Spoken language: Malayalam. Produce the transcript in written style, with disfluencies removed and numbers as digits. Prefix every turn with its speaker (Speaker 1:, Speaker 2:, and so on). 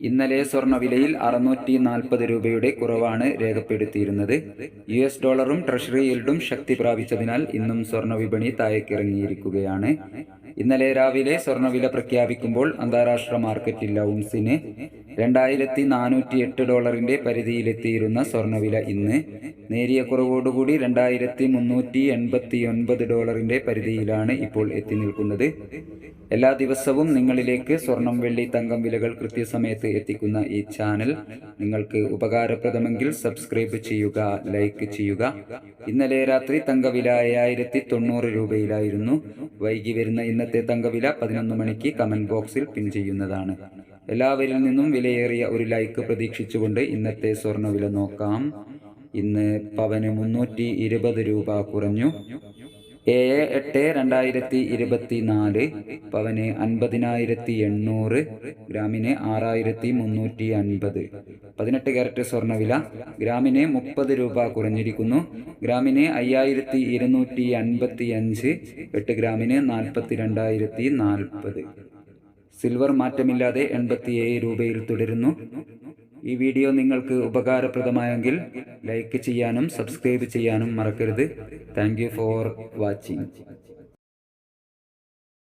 Speaker 1: ഇന്നലെ സ്വർണ്ണവിലയിൽ 640 രൂപയുടെ കുറവാണ് രേഖപ്പെടുത്തിയിരുന്നത്. US ഡോളറും ട്രഷറി യീൽഡും ശക്തി പ്രാപിച്ചതിനാൽ ഇന്നും സ്വർണ്ണവിപണി താഴേക്കിറങ്ങിയിരിക്കുകയാണ്. ഇന്നലെ രാവിലെ സ്വർണ്ണവില പ്രഖ്യാപിക്കുമ്പോൾ അന്താരാഷ്ട്ര മാർക്കറ്റിൽ ഔൺസിന് $2408 പരിധിയിലെത്തിയിരുന്ന സ്വർണ്ണവില ഇന്ന് നേരിയ കുറവോടുകൂടി $2389 പരിധിയിലാണ് ഇപ്പോൾ എത്തി നിൽക്കുന്നത്. എല്ലാ ദിവസവും നിങ്ങളിലേക്ക് സ്വർണം, വെള്ളി, തങ്കം വിലകൾ കൃത്യസമയത്ത് എത്തിക്കുന്ന ഈ ചാനൽ നിങ്ങൾക്ക് ഉപകാരപ്രദമെങ്കിൽ സബ്സ്ക്രൈബ് ചെയ്യുക, ലൈക്ക് ചെയ്യുക. ഇന്നലെ രാത്രി തങ്കവില 5090 രൂപയിലായിരുന്നു. വൈകി വരുന്ന ഇന്നത്തെ തങ്കവില 11 മണിക്ക് കമന്റ് ബോക്സിൽ പിൻ ചെയ്യുന്നതാണ്. എല്ലാവരിൽ നിന്നും വിലയേറിയ ഒരു ലൈക്ക് പ്രതീക്ഷിച്ചുകൊണ്ട് ഇന്നത്തെ സ്വർണ്ണവില നോക്കാം. ഇന്ന് പവന് 320 രൂപ കുറഞ്ഞു. 7/8/2024 പവന് 50,800, ഗ്രാമിന് 6,350. 18 ക്യാരറ്റ് സ്വർണ്ണവില ഗ്രാമിന് 30 രൂപ കുറഞ്ഞിരിക്കുന്നു. ഗ്രാമിന് 5,255, 8 ഗ്രാമിന് 42,040. സിൽവർ മാറ്റമില്ലാതെ 87 രൂപയിൽ തുടരുന്നു. ഈ വീഡിയോ നിങ്ങൾക്ക് ഉപകാരപ്രദമായെങ്കിൽ ലൈക്ക് ചെയ്യാനും സബ്സ്ക്രൈബ് ചെയ്യാനും മറക്കരുത്. Thank you for watching.